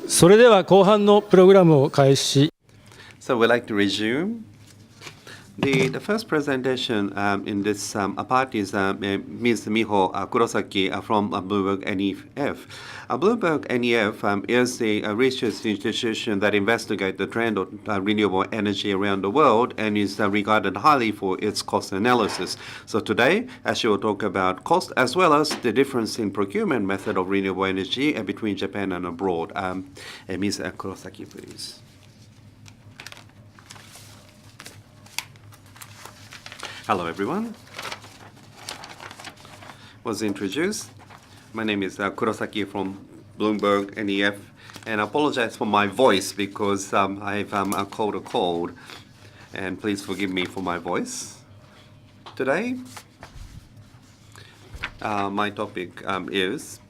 それでは後半のプログラムを開始。So we'd like to resume. The first presentation in this part is Ms. Miho Kurosaki from Bloomberg NEF. Bloomberg NEF is a research institution that investigates the trend of renewable energy around the world and is regarded highly for its cost analysis. So today, she will talk about cost as well as the difference in procurement method of renewable energy between Japan and abroad. Ms. Kurosaki, please. Hello, everyone. Was introduced. My name is Kurosaki from Bloomberg NEF, and I apologize for my voice because I've caught a cold, and please forgive me for my voice. Today, my topic is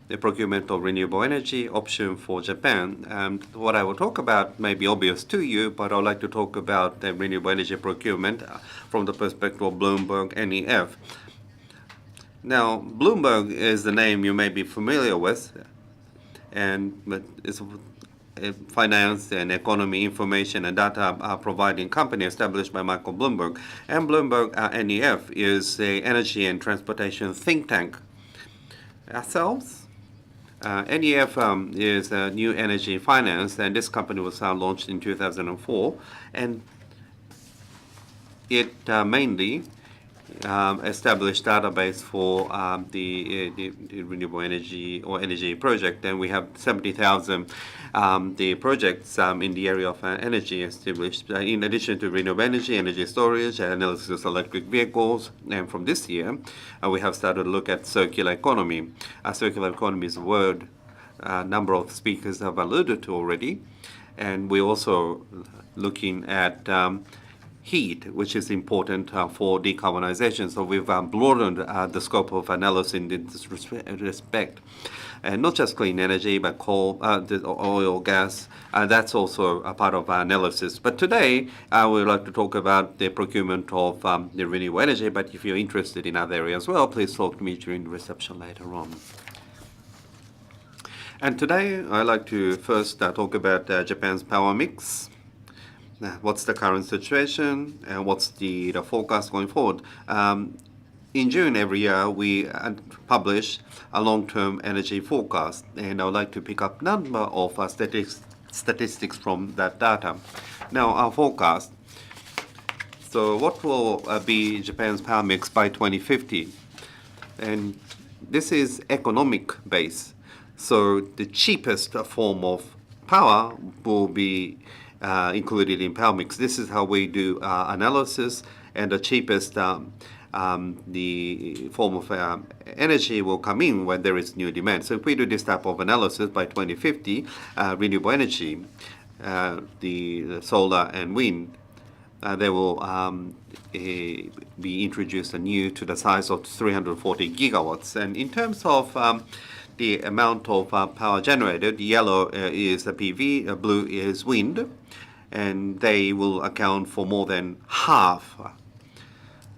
the procurement of renewable energy option for Japan. What I will talk about may be obvious to you, but I'd like to talk about the renewable energy procurement from the perspective of Bloomberg NEF. Now, Bloomberg is the name you may be familiar with, but it's a finance and economy information and data providing company established by Michael Bloomberg. And Bloomberg NEF is an energy and transportation think tank. Ourselves, NEF is a new energy finance, and this company was launched in 2004, and it mainly established database for the renewable energy or energy project, and we have 70,000 the projects in the area of energy established. In addition to renewable energy, energy storage, analysis of electric vehicles, and from this year, we have started to look at circular economy. Circular economy is a word a number of speakers have alluded to already, and we're also looking at heat, which is important for decarbonization. So we've broadened the scope of analysis in this respect. And not just clean energy, but coal, oil, gas, that's also a part of our analysis. But today, I would like to talk about the procurement of the renewable energy, but if you're interested in other areas as well, please talk to me during the reception later on. And today, I'd like to first talk about Japan's power mix. What's the current situation and what's the forecast going forward? In June every year, we publish a long-term energy forecast, and I would like to pick up a number of statistics from that data. Now, our forecast. So what will be Japan's power mix by 2050? And this is economic base. So the cheapest form of power will be included in power mix. This is how we do analysis, and the cheapest the form of energy will come in when there is new demand. So if we do this type of analysis by 2050, renewable energy, the solar and wind, they will be introduced anew to the size of 340 gigawatts. And in terms of the amount of power generated, yellow is the PV, blue is wind, and they will account for more than half.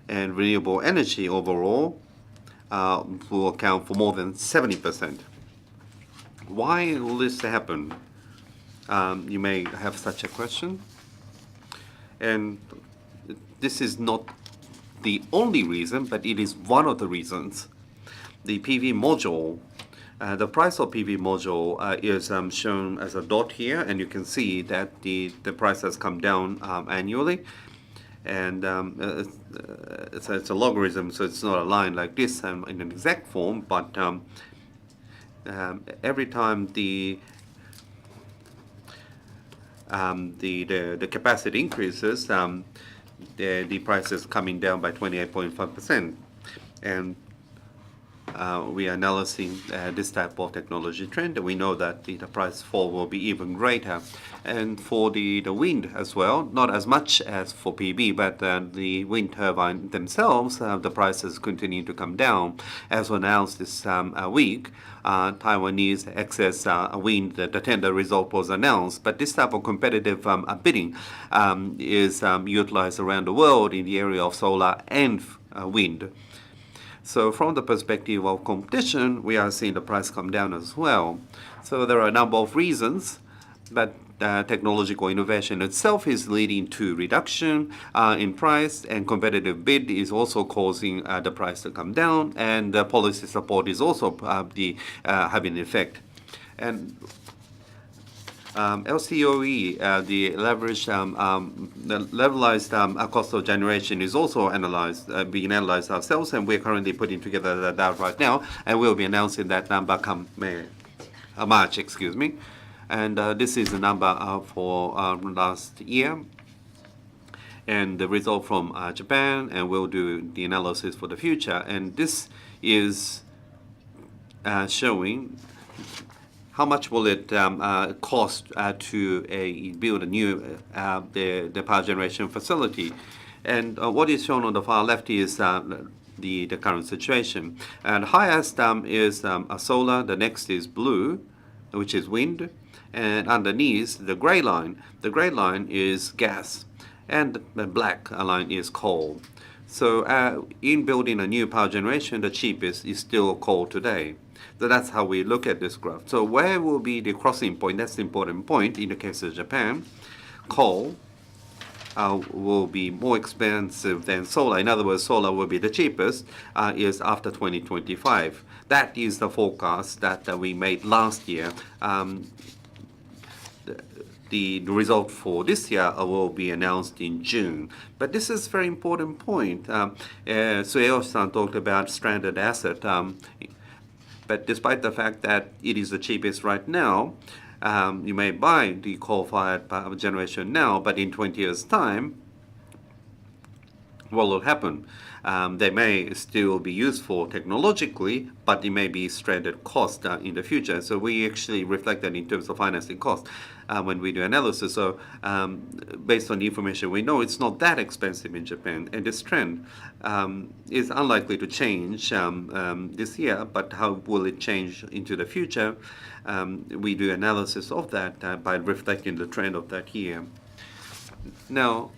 And renewable energy overall will account for more than 70%. Why will this happen? You may have such a question. And this is not the only reason, but it is one of the reasons. The PV module, the price of PV module is shown as a dot here, and you can see that the price has come down annually. And it's a logarithm, so it's not a line like this in an exact form, but every time the capacity increases, the price is coming down by 28.5%. And we are analyzing this type of technology trend, and we know that the price fall will be even greater. And for the wind as well, not as much as for PV, but the wind turbine themselves, the prices continue to come down. As announced this week, Taiwanese excess wind, the tender result was announced. But this type of competitive bidding is utilized around the world in the area of solar and wind. So from the perspective of competition, we are seeing the price come down as well. So there are a number of reasons, but technological innovation itself is leading to reduction in price, and competitive bid is also causing the price to come down, and policy support is also having an effect. And LCOE, the levelized cost of generation is also being analyzed ourselves, and we're currently putting together that right now, and we'll be announcing that number come March, excuse me. And this is the number for last year, and the result from Japan, and we'll do the analysis for the future. And this is showing how much will it cost to build a new the power generation facility. And what is shown on the far left is the current situation. And highest is solar, the next is blue, which is wind, and underneath the gray line is gas, and the black line is coal. So in building a new power generation, the cheapest is still coal today. So that's how we look at this graph. So where will be the crossing point? That's the important point. In the case of Japan, coal will be more expensive than solar. In other words, solar will be the cheapest is after 2025. That is the forecast that we made last year. The result for this year will be announced in June. But this is a very important point. Sueo-san talked about stranded asset. But despite the fact that it is the cheapest right now, you may buy the coal-fired power generation now, but in 20 years' time, what will happen? They may still be useful technologically, but it may be stranded cost in the future. So we actually reflect that in terms of financing cost when we do analysis. So based on the information we know, it's not that expensive in Japan. And this trend is unlikely to change this year, but how will it change into the future? We do analysis of that by reflecting the trend of that year. Now,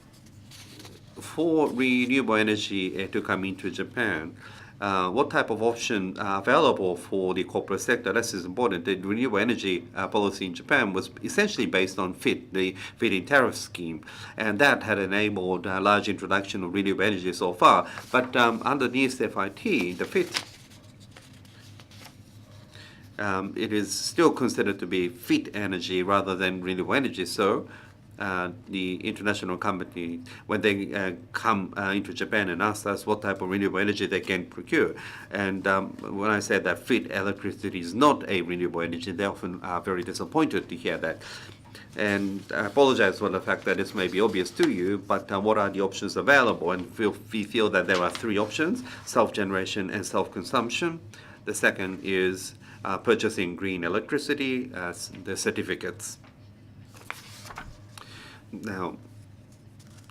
for renewable energy to come into Japan, what type of option are available for the corporate sector? This is important. The renewable energy policy in Japan was essentially based on FIT, the feed-in tariff scheme, and that had enabled a large introduction of renewable energy so far. But underneath FIT, the FIT, it is still considered to be FIT energy rather than renewable energy. So the international company, when they come into Japan and ask us what type of renewable energy they can procure, and when I say that FIT electricity is not a renewable energy, they often are very disappointed to hear that. And I apologize for the fact that this may be obvious to you, but what are the options available? And we feel that there are three options: self-generation and self-consumption. The second is purchasing green electricity, the certificates. Now,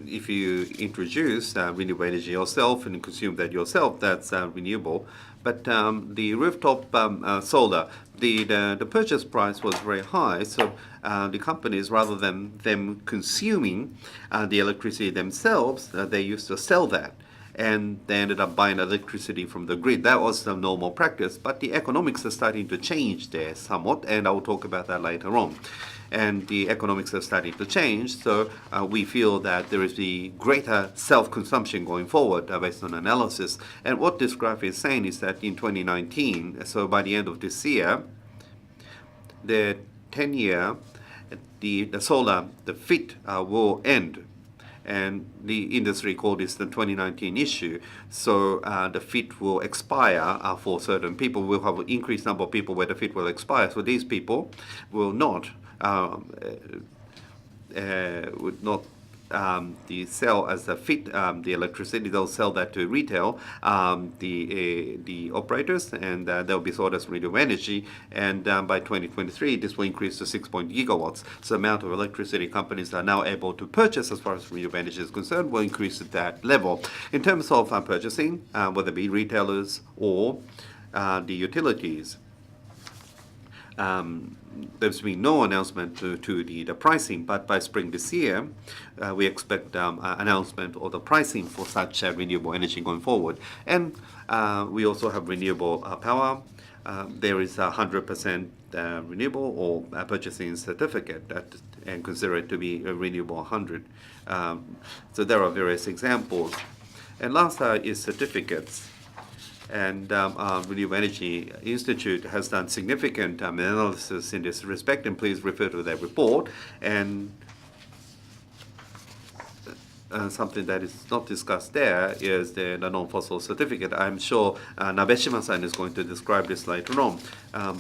if you introduce renewable energy yourself and consume that yourself, that's renewable. But the rooftop solar, the purchase price was very high, so the companies, rather than them consuming the electricity themselves, they used to sell that. And they ended up buying electricity from the grid. That was the normal practice, but the economics are starting to change there somewhat, and I'll talk about that later on. And the economics are starting to change, so we feel that there is the greater self-consumption going forward based on analysis. And what this graph is saying is that in 2019, so by the end of this year, the 10-year, the solar, the FIT will end. And the industry called this the 2019 issue. So the FIT will expire for certain people. We'll have an increased number of people where the FIT will expire. So these people will not sell as a FIT the electricity. They'll sell that to retail, the operators, and they'll be sold as renewable energy. And by 2023, this will increase to 6 gigawatts. So the amount of electricity companies are now able to purchase as far as renewable energy is concerned will increase at that level. In terms of purchasing, whether it be retailers or the utilities, there's been no announcement to the pricing, but by spring this year, we expect an announcement of the pricing for such renewable energy going forward. And we also have renewable power. There is 100% renewable or purchasing certificate and consider it to be a renewable 100. So there are various examples. And last is certificates. And Renewable Energy Institute has done significant analysis in this respect, and please refer to their report. And something that is not discussed there is the non-fossil certificate. I'm sure Nabeshima-san is going to describe this later on.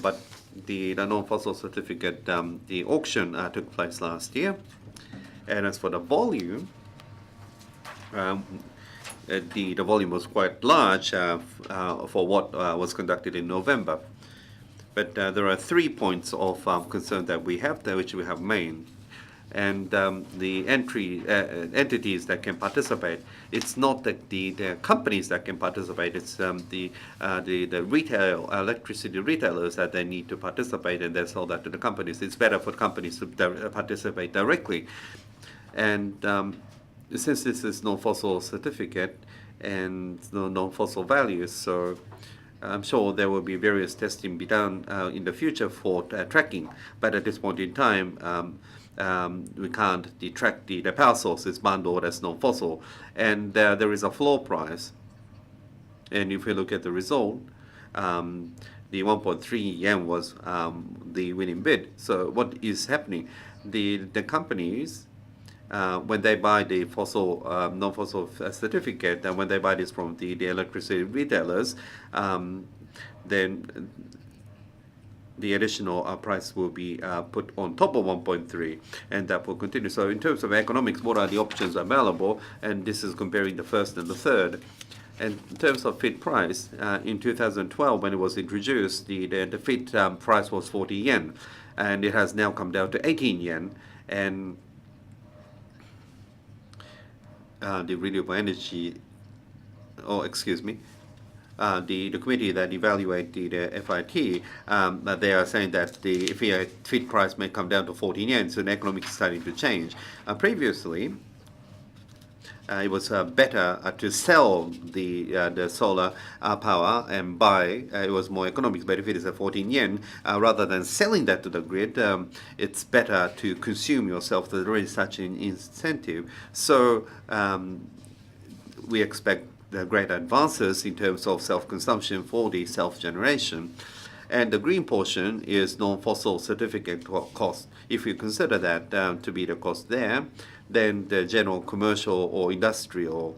But the non-fossil certificate, the auction took place last year. And as for the volume, the volume was quite large for what was conducted in November. But there are 3 points of concern that we have there, which we have made. And the entities that can participate, it's not the companies that can participate, it's the retail, electricity retailers that they need to participate, and they sell that to the companies. It's better for companies to participate directly. And since this is non-fossil certificate and no non-fossil values, so I'm sure there will be various testing be done in the future for tracking. But at this point in time, we can't track the power source is bundled as non-fossil, and there is a floor price. And if we look at the result, the 1.3 yen was the winning bid. So what is happening? The companies, when they buy the fossil, non-fossil certificate, and when they buy this from the electricity retailers, then the additional price will be put on top of 1.3, and that will continue. So in terms of economics, what are the options available? And this is comparing the first and the third. And in terms of FIT price, in 2012, when it was introduced, the FIT price was 40 yen, and it has now come down to 18 yen. And the renewable energy, the committee that evaluate the FIT, they are saying that the FIT price may come down to 14 yen, so the economics is starting to change. Previously, it was better to sell the solar power and buy. It was more economics, but if it is at 14 yen, rather than selling that to the grid, it's better to consume yourself. There is such an incentive. So we expect great advances in terms of self-consumption for the self-generation. And the green portion is non-fossil certificate cost. If you consider that to be the cost there, then the general commercial or industrial,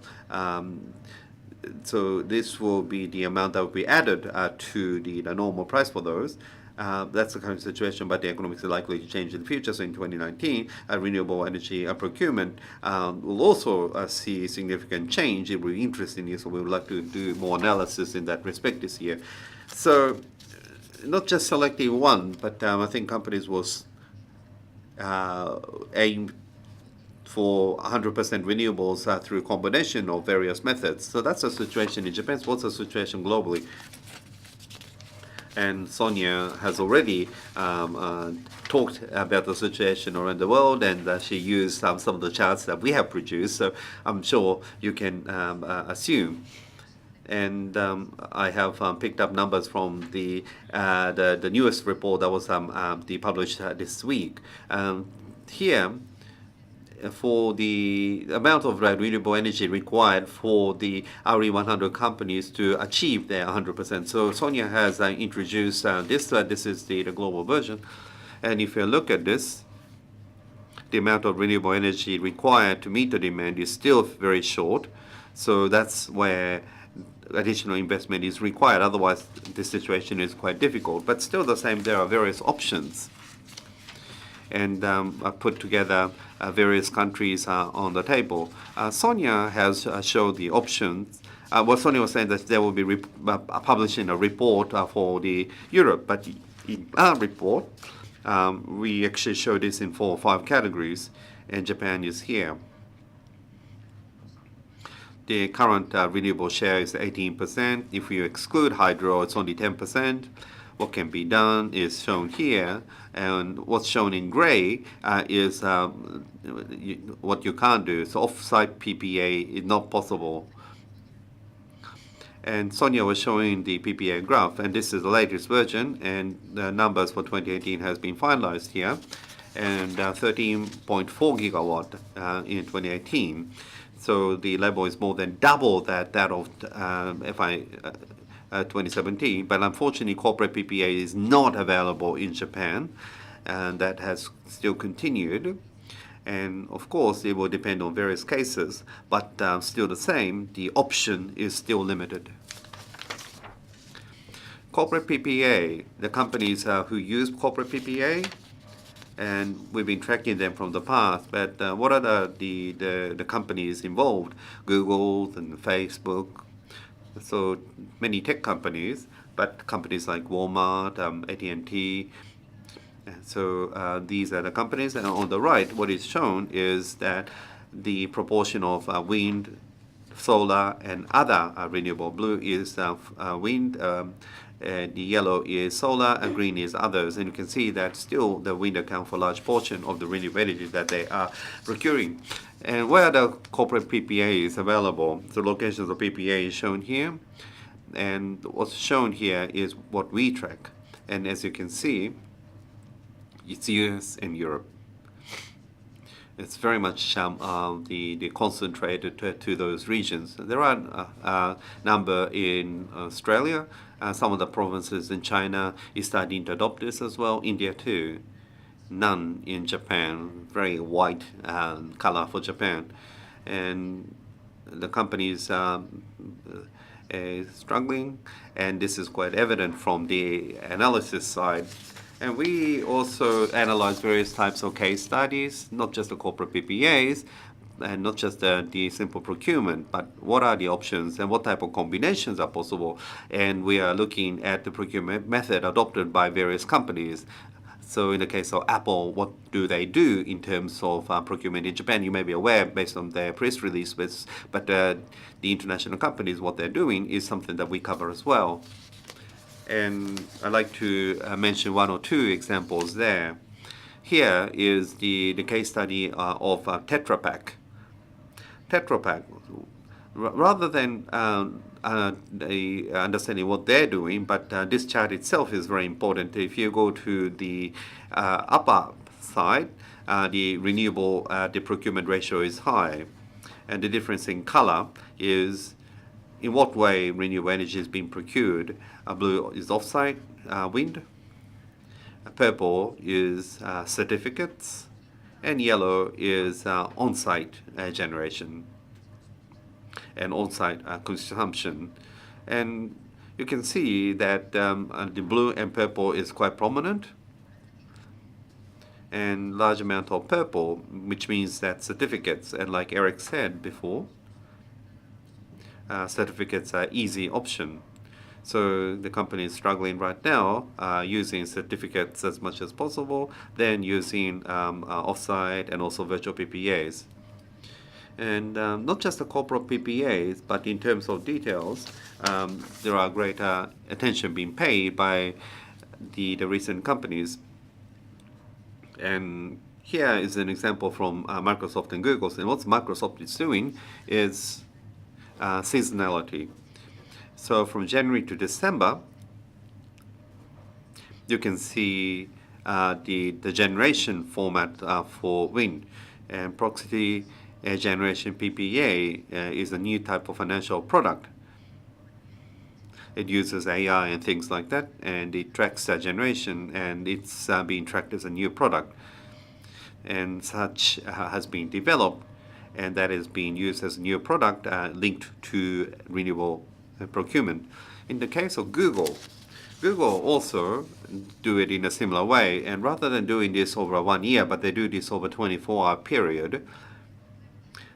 so this will be the amount that will be added to the normal price for those. That's the current situation, but the economics are likely to change in the future. So in 2019, renewable energy procurement will also see significant change. It will be interesting, so we would like to do more analysis in that respect this year. So not just selecting one, but I think companies will aim for 100% renewables through a combination of various methods. So that's the situation in Japan. What's the situation globally? And Sonia has already talked about the situation around the world, and she used some of the charts that we have produced. So I'm sure you can assume. And I have picked up numbers from the newest report that was published this week. Here, for the amount of renewable energy required for the RE100 companies to achieve their 100%. So Sonia has introduced this. This is the global version. And if you look at this, the amount of renewable energy required to meet the demand is still very short. So that's where additional investment is required. Otherwise, the situation is quite difficult. But still the same, there are various options. And I put together various countries on the table. Sonia has showed the options. Sonia was saying that they will be publishing a report for the Europe, but in our report, we actually show this in 4 or 5 categories, and Japan is here. The current renewable share is 18%. If you exclude hydro, it's only 10%. what can be done is shown here, and what's shown in gray is what you can't do. So off-site PPA is not possible. And Sonia was showing the PPA graph, and this is the latest version, and the numbers for 2018 has been finalized here, and 13.4 gigawatt in 2018. So the level is more than double that of FI 2017, but unfortunately corporate PPA is not available in Japan, and that has still continued. And of course, it will depend on various cases, but still the same, the option is still limited. Corporate PPA, the companies who use corporate PPA, and we've been tracking them from the past, but what are the companies involved? Google and Facebook, so many tech companies, but companies like Walmart, AT&T. So these are the companies, and on the right, what is shown is that the proportion of wind, solar, and other renewable. Blue is wind, the yellow is solar, and green is others. And you can see that still the wind account for a large portion of the renewable energy that they are procuring. And where the corporate PPA is available, the locations of PPA is shown here. And what's shown here is what we track. And as you can see, it's US and Europe. It's very much the concentrated to those regions. There are a number in Australia. Some of the provinces in China is starting to adopt this as well. India too. None in Japan. Very white color for Japan. And the companies struggling, and this is quite evident from the analysis side. And we also analyze various types of case studies, not just the corporate PPAs, and not just the simple procurement, but what are the options and what type of combinations are possible. And we are looking at the procurement method adopted by various companies. So in the case of Apple, what do they do in terms of procurement in Japan? You may be aware based on their press release, but the international companies, what they're doing is something that we cover as well. And I'd like to mention one or two examples there. Here is the case study of Tetra Pak. Tetra Pak, rather than understanding what they're doing, but this chart itself is very important. If you go to the upper side, the renewable the procurement ratio is high, and the difference in color is in what way renewable energy is being procured. Blue is off-site wind, purple is certificates, and yellow is on-site generation and on-site consumption. And you can see that the blue and purple is quite prominent, and large amount of purple, which means that certificates, and like Eric said before, certificates are easy option. So the company is struggling right now using certificates as much as possible, then using off-site and also virtual PPAs. And not just the corporate PPAs, but in terms of details, there are greater attention being paid by the recent companies. And here is an example from Microsoft and Google. And what Microsoft is doing is seasonality. So from January to December, you can see the generation format for wind. And proxy generation PPA is a new type of financial product. It uses AI and things like that, and it tracks generation, and it's being tracked as a new product. And such has been developed, and that is being used as a new product linked to renewable procurement. In the case of Google also do it in a similar way, and rather than doing this over 1 year, but they do this over a 24-hour period.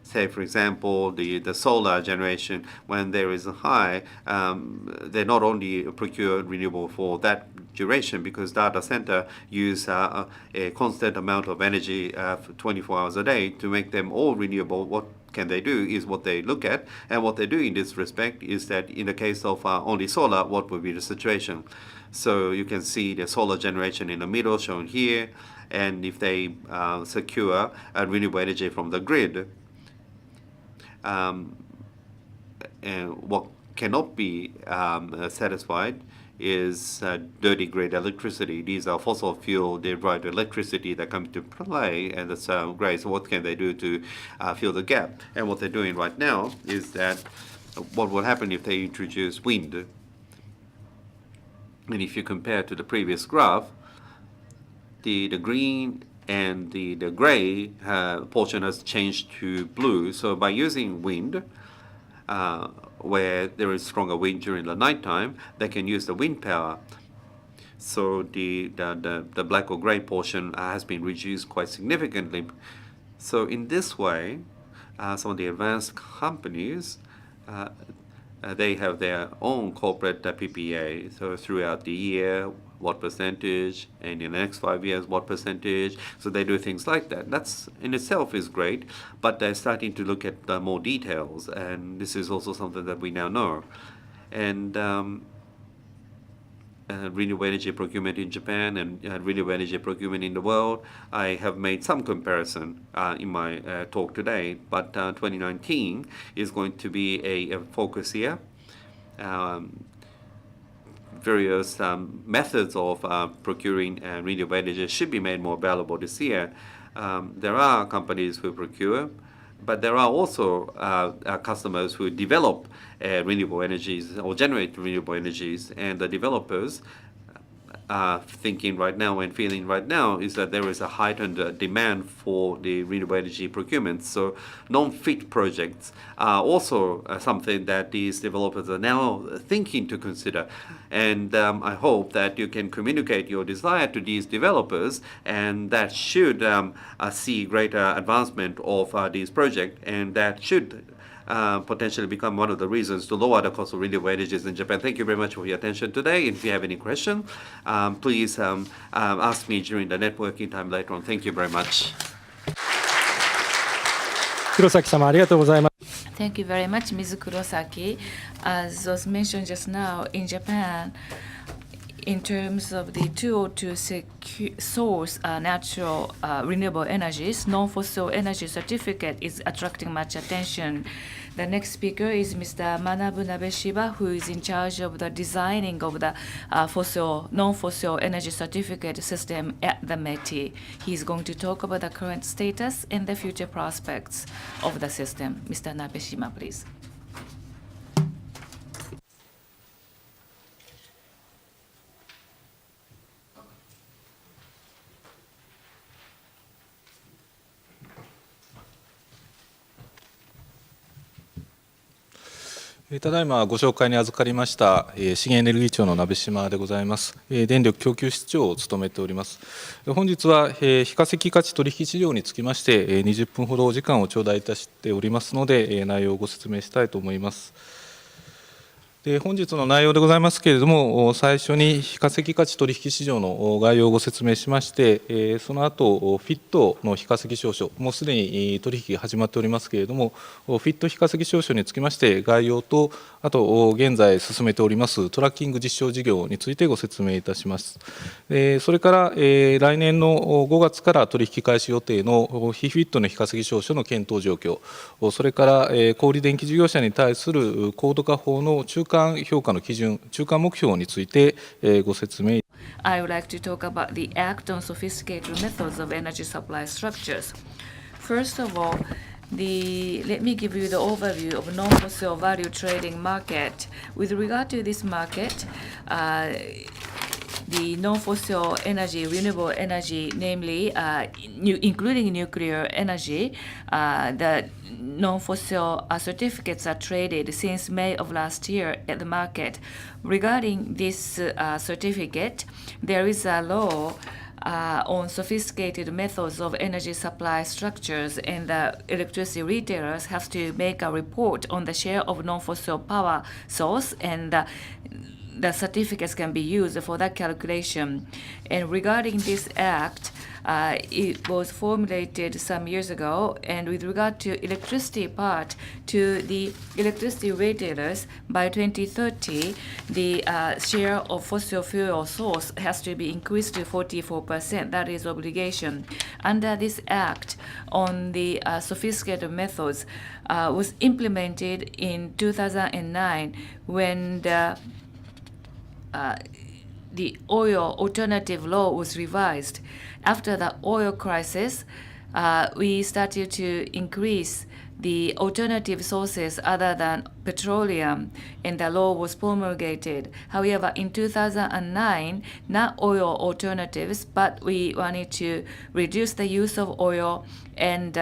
Say, for example, the solar generation, when there is a high, they not only procure renewable for that duration, because data center use a constant amount of energy for 24 hours a day to make them all renewable. What can they do is what they look at. And what they do in this respect is that in the case of only solar, what would be the situation? So you can see the solar generation in the middle shown here. And if they secure renewable energy from the grid, and what cannot be satisfied is dirty grid electricity. These are fossil fuel derived electricity that come to play, and it's great. So what can they do to fill the gap? And what they're doing right now is that what will happen if they introduce wind? And if you compare to the previous graph, the green and the gray portion has changed to blue. So by using wind, where there is stronger wind during the nighttime, they can use the wind power. So the black or gray portion has been reduced quite significantly. So in this way, some of the advanced companies, they have their own corporate PPA. So throughout the year, what percentage, and in the next 5 years, what percentage. So they do things like that. That's in itself is great, but they're starting to look at more details, and this is also something that we now know. And renewable energy procurement in Japan and renewable energy procurement in the world, I have made some comparison in my talk today, but 2019 is going to be a focus year. Various methods of procuring renewable energy should be made more available this year. There are companies who procure, but there are also customers who develop renewable energies or generate renewable energies, and the developers thinking right now and feeling right now is that there is a heightened demand for the renewable energy procurement. So non-FIT projects are also something that these developers are now thinking to consider. And I hope that you can communicate your desire to these developers, and that should see greater advancement of these projects, and that should potentially become one of the reasons to lower the cost of renewable energies in Japan. Thank you very much for your attention today. If you have any question, please ask me during the networking time later on. Thank you very much. 黒崎様ありがとうございます。 Thank you very much, Ms. Kurosaki. As was mentioned just now, in Japan, in terms of the tool to source natural renewable energies, non-fossil energy certificate is attracting much attention. The next speaker is Mr. Manabu Nabeshiba, who is in charge of the designing of the non-fossil energy certificate system at the METI. He's going to talk about the current status and the future prospects of the system. Mr. Nabeshima, please. ただいまご紹介に預かりました資源エネルギー庁の鍋島でございます。電力供給室長を務めております。本日は非化石価値取引市場につきまして20分ほどお時間を頂戴いたしておりますので、内容をご説明したいと思います。本日の内容でございますけれども、最初に非化石価値取引市場の概要をご説明しまして、その後フィットの非化石証書、もうすでに取引が始まっておりますけれども、フィット非化石証書につきまして概要と、あと現在進めておりますトラッキング実証事業についてご説明いたします。それから来年の5月から取引開始予定の非フィットの非化石証書の検討状況、それから小売電気事業者に対する高度化法の中間評価の基準、中間目標についてご説明。I would like to talk about the Act on Sophisticated Methods of Energy Supply Structures. First of all, let me give you the overview of non-fossil value trading market. With regard to this market, the non-fossil energy, renewable energy, namely including nuclear energy, the non-fossil certificates are traded since May of last year at the market. Regarding this certificate, there is a law on sophisticated methods of energy supply structures, and the electricity retailers have to make a report on the share of non-fossil power source, and the certificates can be used for that calculation. And regarding this act, it was formulated some years ago, and with regard to electricity part, to the electricity retailers, by 2030, the share of fossil fuel source has to be increased to 44%. That is obligation. Under this act on the sophisticated methods was implemented in 2009 when the oil alternative law was revised. After the oil crisis, we started to increase the alternative sources other than petroleum, and the law was promulgated. However, in 2009, not oil alternatives, but we wanted to reduce the use of oil and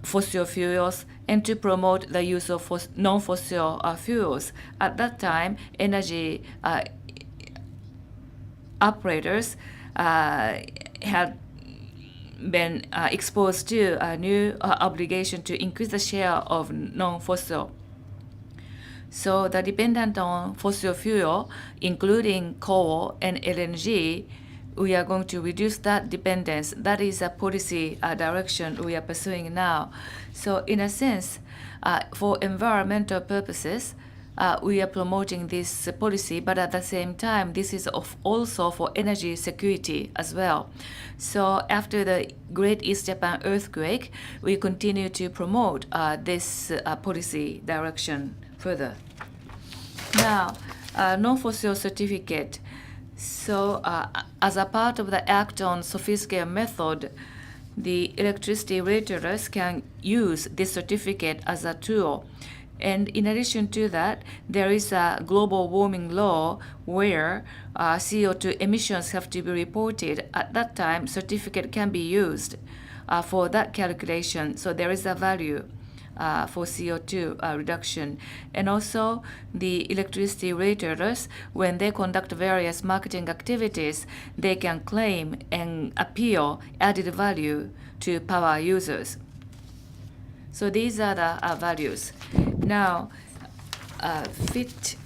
fossil fuels and to promote the use of non-fossil fuels. At that time, energy operators had been exposed to a new obligation to increase the share of non-fossil. So the dependent on fossil fuel, including coal and LNG, we are going to reduce that dependence. That is a policy direction we are pursuing now. So in a sense, for environmental purposes, we are promoting this policy, but at the same time, this is also for energy security as well. So after the Great East Japan earthquake, we continue to promote this policy direction further. Now, non-fossil certificate. So as a part of the Act on Sophisticated Method, the electricity retailers can use this certificate as a tool. And in addition to that, there is a global warming law where CO2 emissions have to be reported. At that time, certificate can be used for that calculation. So there is a value for CO2 reduction. And also, the electricity retailers, when they conduct various marketing activities, they can claim and appeal added value to power users. So these are the values. Now, FIT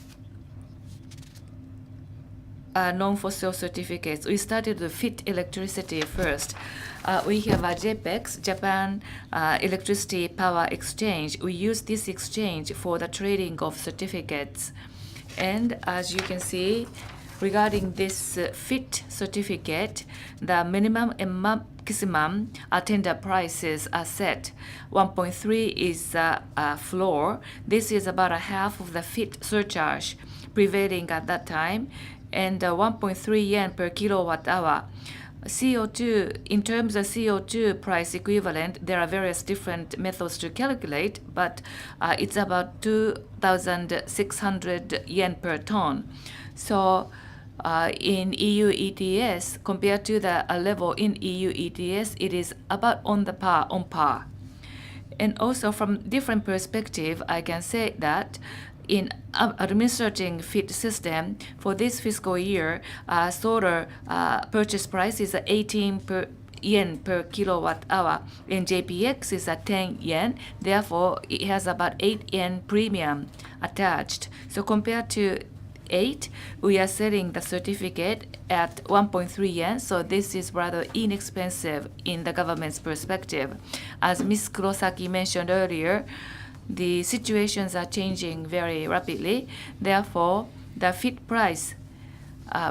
non-fossil certificates. We started with FIT electricity first. We have a JPEX, Japan Electricity Power Exchange. We use this exchange for the trading of certificates. And as you can see, regarding this FIT certificate, the minimum and maximum tender prices are set. 1.3 is a floor. This is about a half of the FIT surcharge prevailing at that time, and 1.3 yen per kilowatt hour. CO2, in terms of CO2 price equivalent, there are various different methods to calculate, but it's about 2,600 yen per ton. So in EU ETS, compared to the level in EU ETS, it is about on par. And also from different perspective, I can say that in administrating FIT system for this fiscal year, solar purchase price is 18 yen per kilowatt hour, and JPX is at 10 yen. Therefore, it has about 8 yen premium attached. So compared to 8, we are selling the certificate at 1.3 yen, so this is rather inexpensive in the government's perspective. As Ms. Kurosaki mentioned earlier, the situations are changing very rapidly. Therefore, the FIT price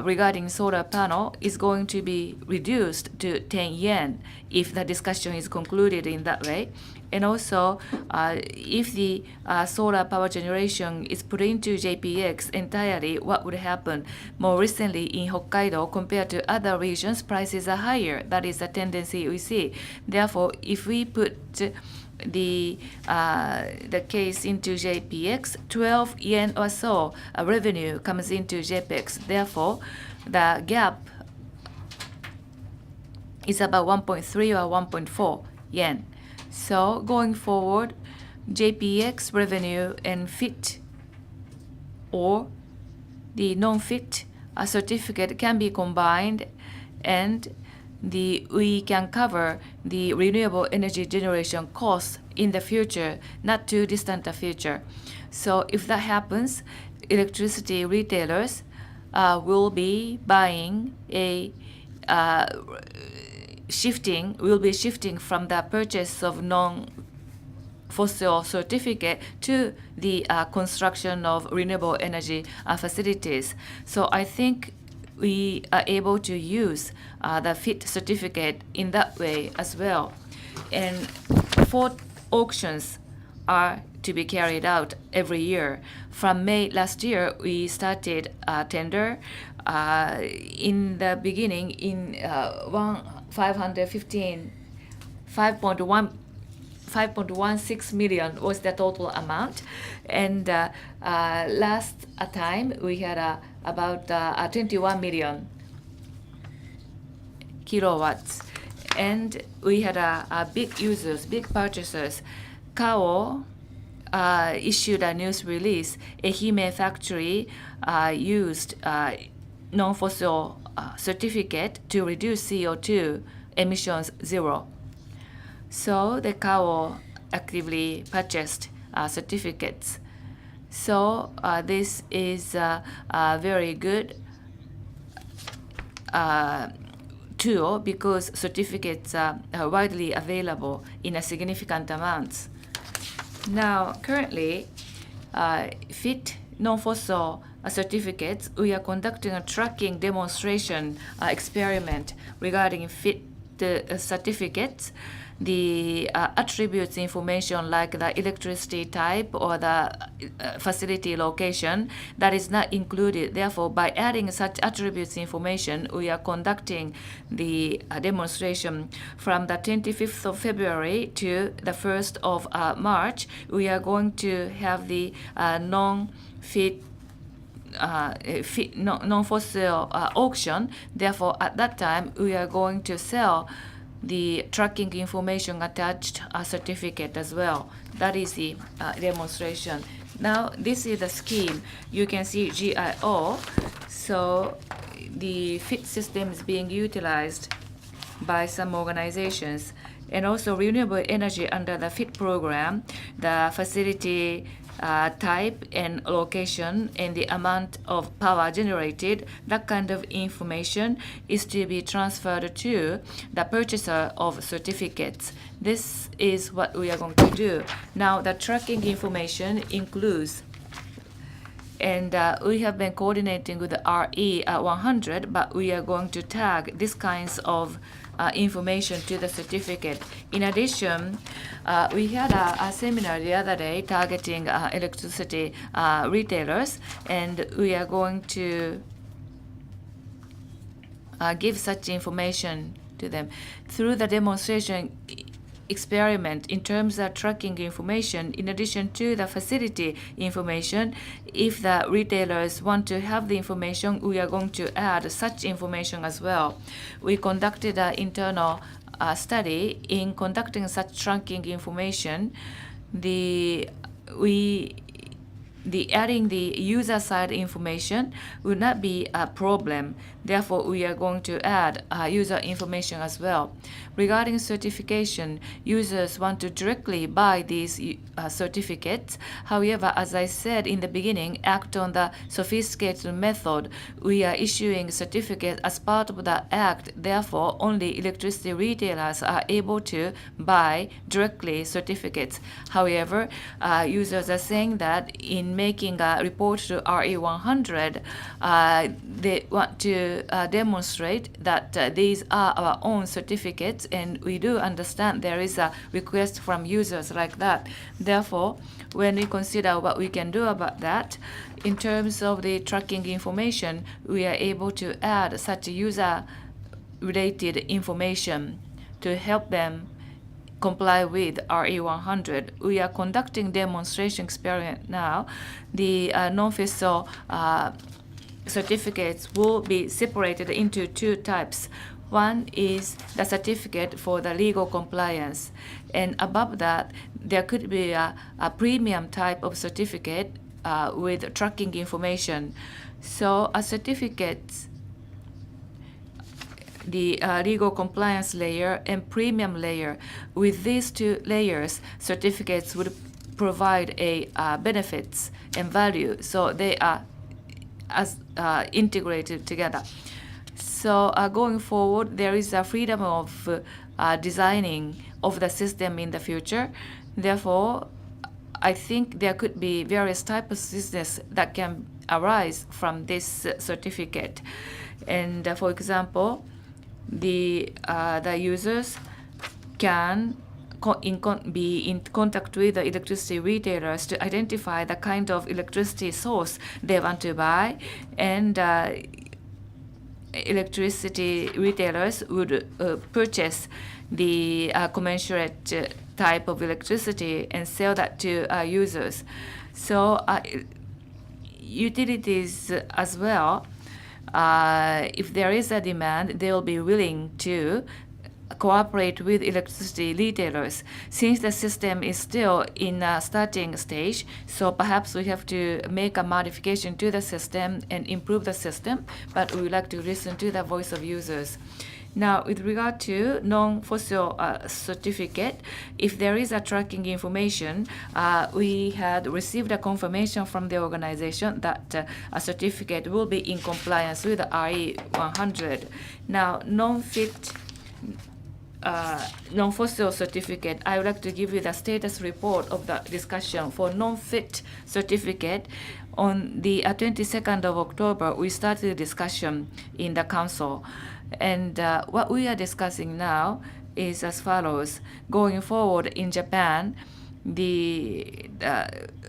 regarding solar panel is going to be reduced to 10 yen if the discussion is concluded in that way. And also, if the solar power generation is put into JPX entirely, what would happen? More recently in Hokkaido, compared to other regions, prices are higher. That is a tendency we see. Therefore, if we put the case into JPX, 12 yen or so revenue comes into JPX. Therefore, the gap is about 1.3 or 1.4 yen. So going forward, JPX revenue and FIT or the non-FIT certificate can be combined, and we can cover the renewable energy generation costs in the future, not too distant a future. So if that happens, electricity retailers will be buying will be shifting from the purchase of non-fossil certificate to the construction of renewable energy facilities. So I think we are able to use the FIT certificate in that way as well. And 4 auctions are to be carried out every year. From May last year, we started a tender. In the beginning, in 5.16 million was the total amount, and last time we had about 21 million kilowatts, and we had big users, big purchasers. Kao issued a news release. Ehime factory used non-fossil certificate to reduce CO2 emissions 0. So the Kao actively purchased certificates. So this is a very good tool because certificates are widely available in a significant amounts. Now, currently, FIT non-fossil certificates, we are conducting a tracking demonstration experiment regarding FIT certificates. The attributes information like the electricity type or the facility location, that is not included. Therefore, by adding such attributes information, we are conducting the demonstration from the 25th of February to the 1st of March. We are going to have the non-fossil auction. Therefore, at that time, we are going to sell the tracking information attached certificate as well. That is the demonstration. Now, this is the scheme. You can see GIO. So the FIT system is being utilized by some organizations. And also renewable energy under the FIT program, the facility type and location and the amount of power generated, that kind of information is to be transferred to the purchaser of certificates. This is what we are going to do. Now, the tracking information includes, and we have been coordinating with the RE100, but we are going to tag these kinds of information to the certificate. In addition, we had a seminar the other day targeting electricity retailers, and we are going to give such information to them. Through the demonstration experiment in terms of tracking information, in addition to the facility information, if the retailers want to have the information, we are going to add such information as well. We conducted an internal study in conducting such tracking information. Adding the user side information would not be a problem. Therefore, we are going to add user information as well. Regarding certification, users want to directly buy these certificates. However, as I said in the beginning, act on the sophisticated method. We are issuing certificates as part of the act. Therefore, only electricity retailers are able to buy directly certificates. However, users are saying that in making a report to RE100, they want to demonstrate that these are our own certificates, and we do understand there is a request from users like that. Therefore, when we consider what we can do about that, in terms of the tracking information, we are able to add such user-related information to help them comply with RE100. We are conducting demonstration experiment now. The non-fossil certificates will be separated into 2 types. One is the certificate for the legal compliance, and above that, there could be a premium type of certificate with tracking information. So a certificate, the legal compliance layer and premium layer, with these 2 layers, certificates would provide a benefits and value. So they are as integrated together. So going forward, there is a freedom of designing of the system in the future. Therefore, I think there could be various types of business that can arise from this certificate. And for example, the users can be in contact with the electricity retailers to identify the kind of electricity source they want to buy, and electricity retailers would purchase the commensurate type of electricity and sell that to users. So utilities as well, if there is a demand, they will be willing to cooperate with electricity retailers. Since the system is still in a starting stage, so perhaps we have to make a modification to the system and improve the system, but we would like to listen to the voice of users. Now, with regard to non-fossil certificate, if there is a tracking information, we had received a confirmation from the organization that a certificate will be in compliance with the RE 100. Now, non-fossil certificate, I would like to give you the status report of the discussion for non-fit certificate. On the 22nd of October, we started the discussion in the council. And what we are discussing now is as follows. Going forward in Japan, the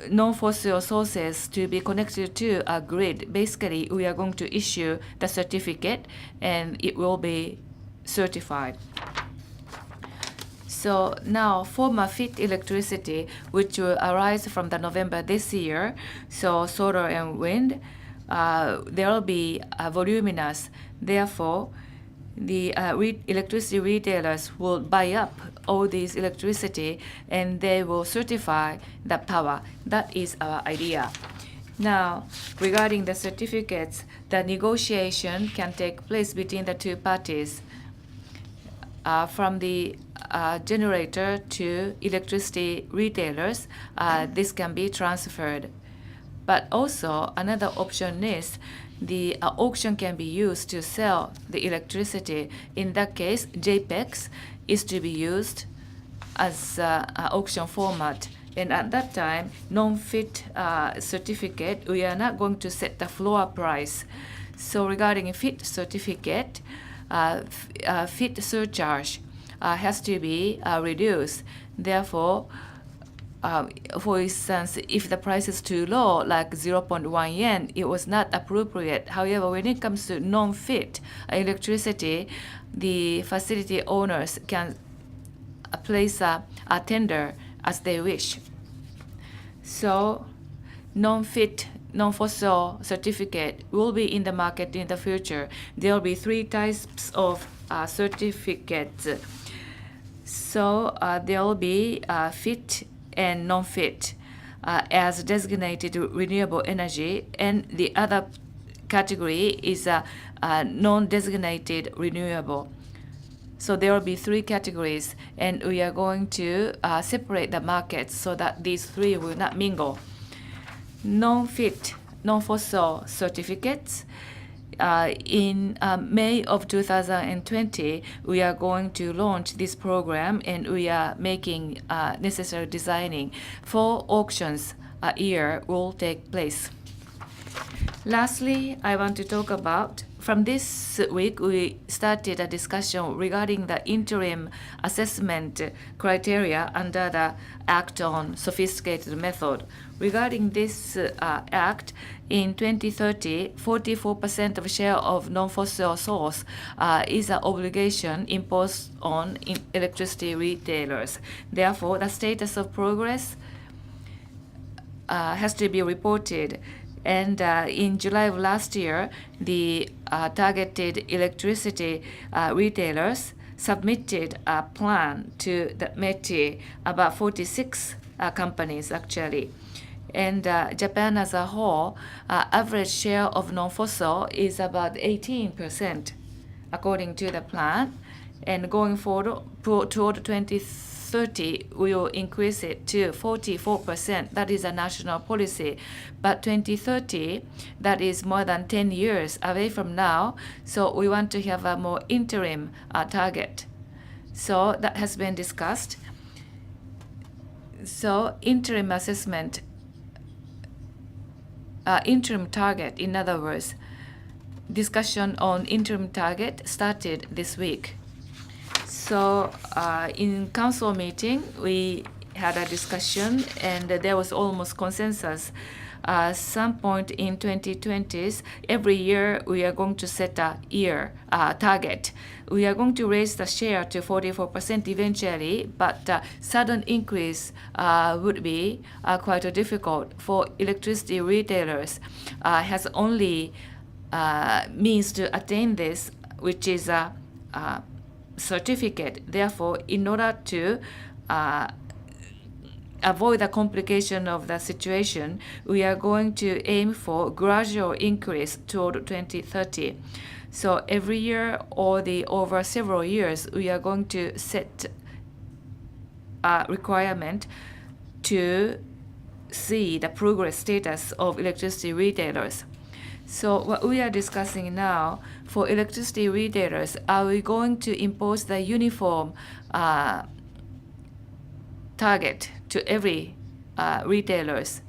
non-fossil sources to be connected to a grid, basically we are going to issue the certificate and it will be certified. So now former fit electricity, which will arise from the November this year, so solar and wind, there will be voluminous. Therefore, the electricity retailers will buy up all this electricity and they will certify the power. That is our idea. Now, regarding the certificates, the negotiation can take place between the two parties. From the generator to electricity retailers, this can be transferred. But also, another option is the auction can be used to sell the electricity. In that case, JPEX is to be used as an auction format. And at that time, non-fit certificate, we are not going to set the floor price. So regarding a fit certificate, fit surcharge has to be reduced. Therefore, for instance, if the price is too low, like 0.1 yen, it was not appropriate. However, when it comes to non-fit electricity, the facility owners can place a tender as they wish. So, non-fit, non-fossil certificate will be in the market in the future. There will be 3 types of certificates. So, there will be fit and non-fit as designated renewable energy, and the other category is non-designated renewable. So there will be 3 categories, and we are going to separate the markets so that these 3 will not mingle. Non-fit, non-fossil certificates. In May of 2020, we are going to launch this program, and we are making necessary designing. 4 auctions a year will take place. Lastly, I want to talk about, from this week, we started a discussion regarding the interim assessment criteria under the Act on Sophisticated Method. Regarding this act, in 2030, 44% of share of non-fossil source is an obligation imposed on electricity retailers. Therefore, the status of progress has to be reported. And in July of last year, the targeted electricity retailers submitted a plan to the METI, about 46 companies actually. And Japan as a whole, average share of non-fossil is about 18% according to the plan. And going forward toward 2030, 2030, we will increase it to 44%. That is a national policy. But 2030, that is more than 10 years away from now. So we want to have a more interim target. So that has been discussed. So interim assessment, interim target, in other words, discussion on interim target started this week. So in council meeting, we had a discussion and there was almost consensus. Some point in 2020s, every year we are going to set a year target. We are going to raise the share to 44% eventually, but sudden increase would be quite difficult for electricity retailers. Has only means to attain this, which is a certificate. Therefore, in order to avoid the complication of the situation, we are going to aim for gradual increase toward 2030. So every year or over several years, we are going to set a requirement to see the progress status of electricity retailers. So what we are discussing now for electricity retailers, are we going to impose the uniform target to every retailers?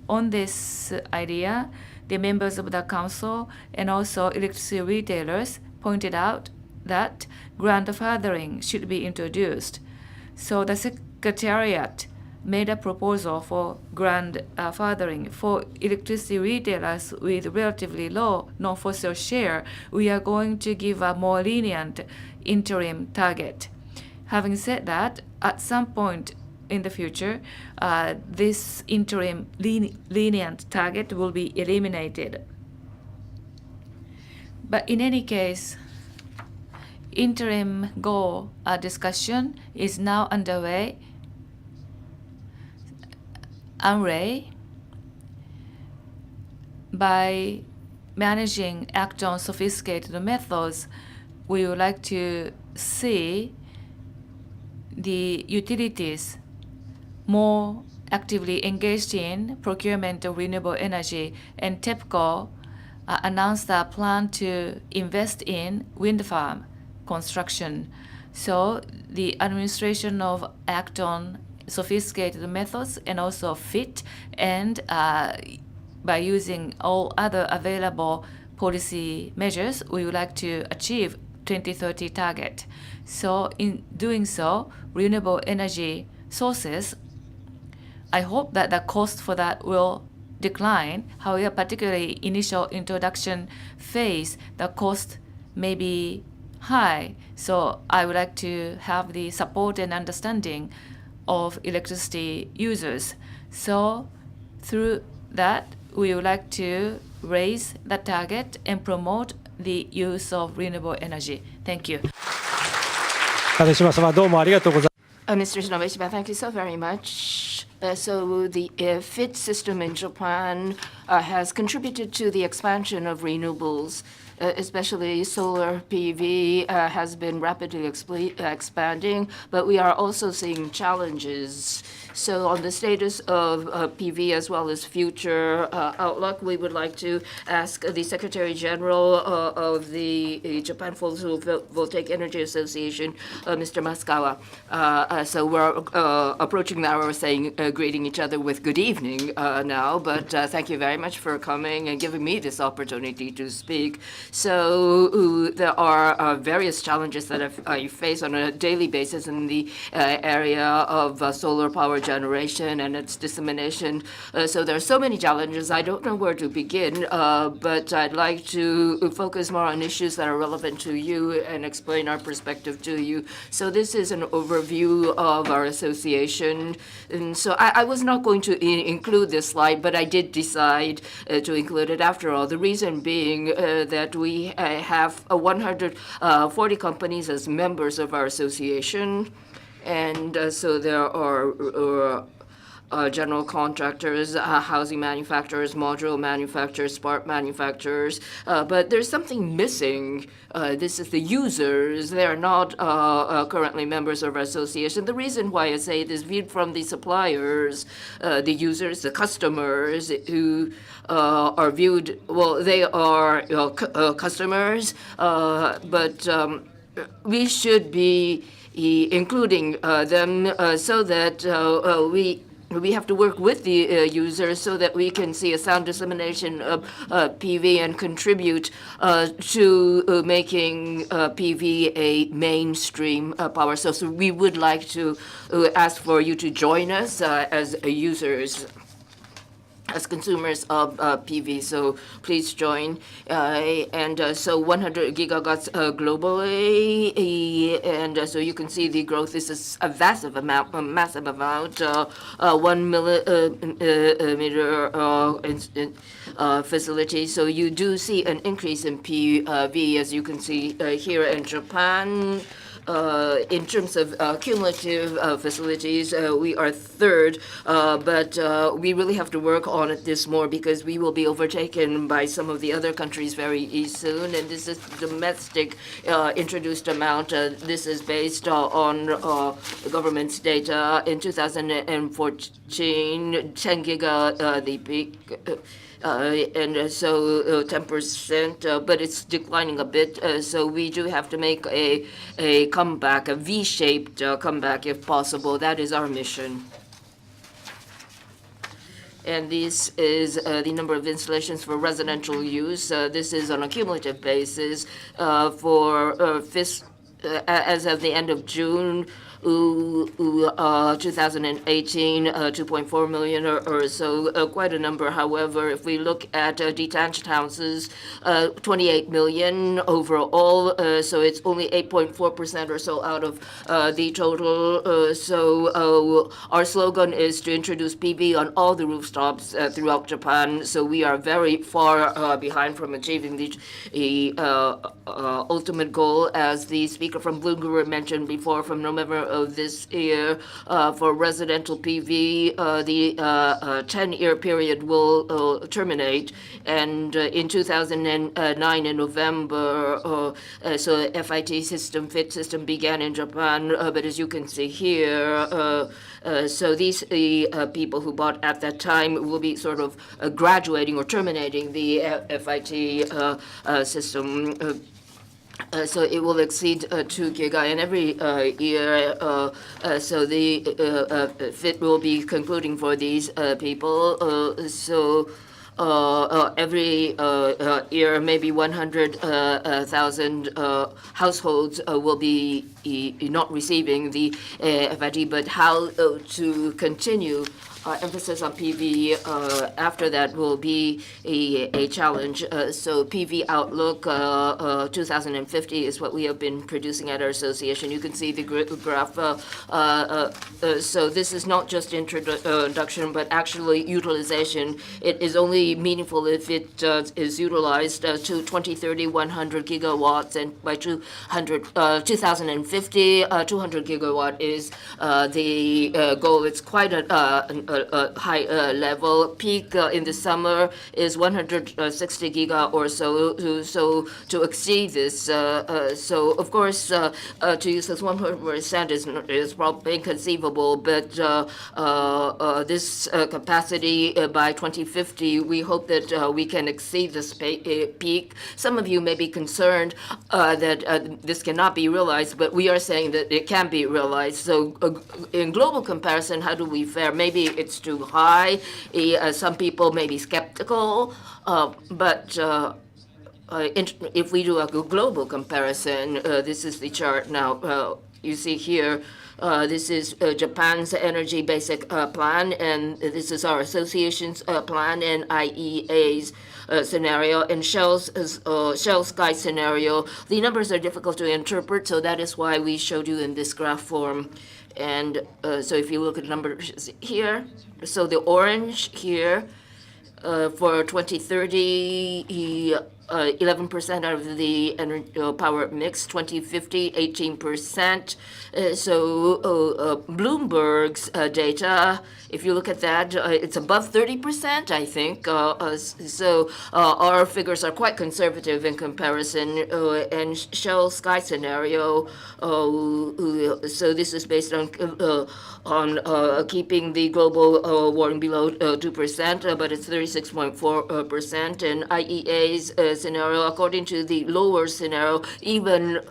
On this idea, the members of the council and also electricity retailers pointed out that grandfathering should be introduced. So the Secretariat made a proposal for grandfathering for electricity retailers with relatively low non-fossil share. We are going to give a more lenient interim target. Having said that, at some point in the future, this interim lenient target will be eliminated. But in any case, interim goal discussion is now underway. By managing act on sophisticated methods, we would like to see the utilities more actively engaged in procurement of renewable energy, and TEPCO announced a plan to invest in wind farm construction. So the administration of act on sophisticated methods and also fit, and by using all other available policy measures, we would like to achieve 2030 target. So in doing so, renewable energy sources, I hope that the cost for that will decline. However, particularly initial introduction phase, the cost may be high. So I would like to have the support and understanding of electricity users. So through that, we would like to raise the target and promote the use of renewable energy. Thank you. 金島様、どうもありがとうございます。 Mr. Shinobushima, thank you so very much. So the FIT system in Japan has contributed to the expansion of renewables, especially solar PV has been rapidly expanding, but we are also seeing challenges. So on the status of PV as well as future outlook, we would like to ask the Secretary General of the Japan Photovoltaic Energy Association, Mr. Masukawa. So we're approaching now, we're saying, greeting each other with good evening now, but thank you very much for coming and giving me this opportunity to speak. So there are various challenges that I face on a daily basis in the area of solar power generation and its dissemination. So there are so many challenges. I don't know where to begin, but I'd like to focus more on issues that are relevant to you and explain our perspective to you. So this is an overview of our association. And so I was not going to include this slide, but I did decide to include it after all. The reason being that we have 140 companies as members of our association. And so there are general contractors, housing manufacturers, module manufacturers, smart manufacturers, but there's something missing. This is the users. They are not currently members of our association. The reason why I say it is viewed from the suppliers, the users, the customers who are viewed, well, they are customers, but we should be including them so that we have to work with the users so that we can see a sound dissemination of PV and contribute to making PV a mainstream power source. So we would like to ask for you to join us as users, as consumers of PV, so please join. So 100 gigawatts globally, and so you can see the growth. This is a massive amount, 1 millimeter facility. So you do see an increase in PV, as you can see here in Japan. In terms of cumulative facilities, we are third, but we really have to work on this more because we will be overtaken by some of the other countries very soon. And this is domestic introduced amount. This is based on the government's data. In 2014, 10 giga the peak. And so 10%, but it's declining a bit. So we do have to make a comeback, a V-shaped comeback if possible. That is our mission. And this is the number of installations for residential use. This is on a cumulative basis for as of the end of June. 2018, 2.4 million or so, quite a number. However, if we look at detached houses, 28 million overall, so it's only 8.4% or so out of the total. So our slogan is to introduce PV on all the rooftops throughout Japan. So we are very far behind from achieving the ultimate goal, as the speaker from Bloomberg mentioned before, from November of this year. For residential PV, the 10-year period will terminate, and in 2009 in November, so FIT system, FIT system began in Japan, but as you can see here, so these people who bought at that time will be sort of graduating or terminating the FIT system. So it will exceed 2 giga, and every year, so the FIT will be concluding for these people. So every year, maybe 100,000 households will be not receiving the FIT, but how to continue emphasis on PV after that will be a challenge. So PV Outlook 2050 is what we have been producing at our association. You can see the graph. So this is not just introduction, but actually utilization. It is only meaningful if it is utilized to 2030, 100 gigawatts, and by 2050, 200 gigawatt is the goal. It's quite a high level. Peak in the summer is 160 giga or so. So to exceed this, so of course to use this 100% is probably inconceivable. But this capacity by 2050, we hope that we can exceed this peak. Some of you may be concerned that this cannot be realized, but we are saying that it can be realized. So in global comparison, how do we fare? Maybe it's too high. Some people may be skeptical, but if we do a global comparison, this is the chart now. You see here, this is Japan's energy basic plan, and this is our association's plan and IEA's scenario. And Shell's Sky scenario, the numbers are difficult to interpret, so that is why we showed you in this graph form. And so if you look at numbers here, so the orange here for 2030, 11% of the power mix, 2050, 18%. Bloomberg's data, if you look at that, it's above 30%, I think. Our figures are quite conservative in comparison. And Shell Sky scenario, so this is based on keeping the global warming below 2%, but it's 36.4%. And IEA's scenario, according to the lower scenario, even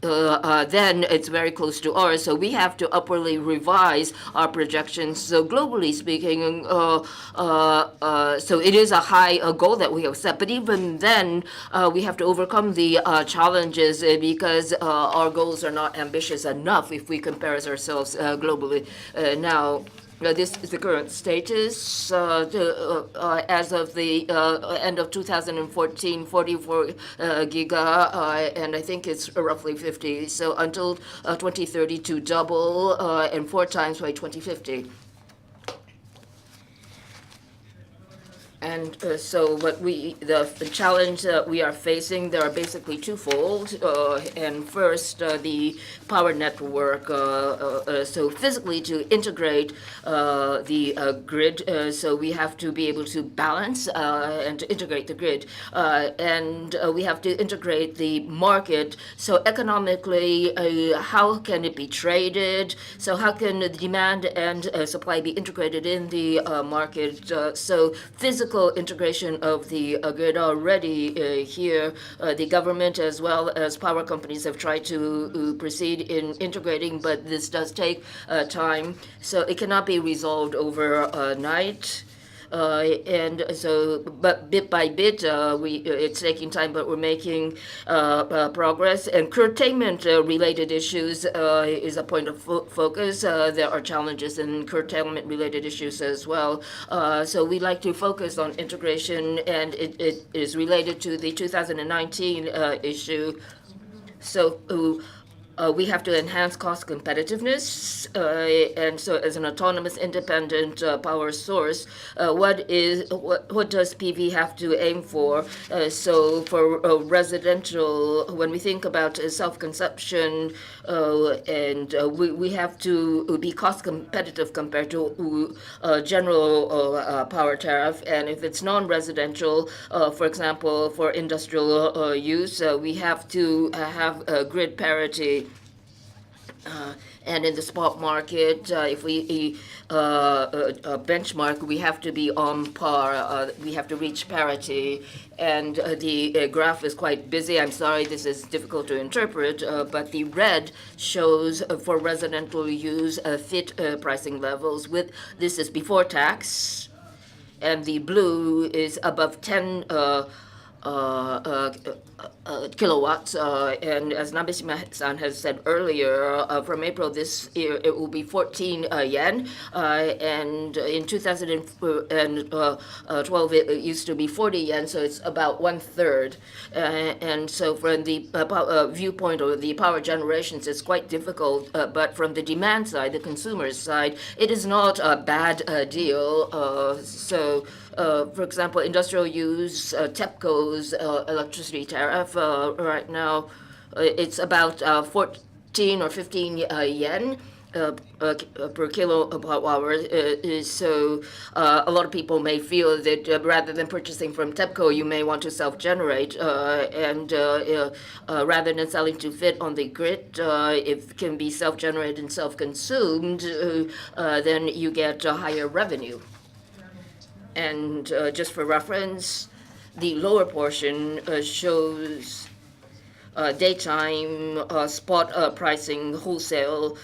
then it's very close to ours. So we have to upwardly revise our projections. So globally speaking, so it is a high goal that we have set. But even then, we have to overcome the challenges because our goals are not ambitious enough if we compare ourselves globally. Now, this is the current status. As of the end of 2014, 44 giga, and I think it's roughly 50. So until 2030 to double and 4 times by 2050. And so the challenge that we are facing, there are basically twofold. And first, the power network, so physically to integrate the grid, so we have to be able to balance and to integrate the grid. And we have to integrate the market. So economically, how can it be traded? So how can the demand and supply be integrated in the market? So physical integration of the grid already here. The government as well as power companies have tried to proceed in integrating, but this does take time. So it cannot be resolved overnight. And so, but bit by bit, it's taking time, but we're making progress. And curtailment-related issues is a point of focus. There are challenges in curtailment-related issues as well. So we like to focus on integration, and it is related to the 2019 issue. So we have to enhance cost competitiveness, and so as an autonomous, independent power source, what does PV have to aim for? So for residential, when we think about self-consumption, and we have to be cost competitive compared to general power tariff, and if it's non-residential, for example, for industrial use, we have to have grid parity. And in the spot market, if we benchmark, we have to be on par. We have to reach parity. And the graph is quite busy. I'm sorry, this is difficult to interpret, but the red shows for residential use fit pricing levels. This is before tax, and the blue is above 10 kilowatts, and as Nabeshima-san has said earlier, from April this year it will be 14 yen, and in 2012 it used to be 40 yen, so it's about 1/3. And so from the viewpoint of the power generations, it's quite difficult, but from the demand side, the consumer side, it is not a bad deal. For example, industrial use, TEPCO's electricity tariff right now, it's about 14 or 15 yen per kilowatt hour. So a lot of people may feel that rather than purchasing from TEPCO, you may want to self-generate, and rather than selling to fit on the grid, if it can be self-generated and self-consumed, then you get a higher revenue. And just for reference, the lower portion shows daytime spot pricing wholesale,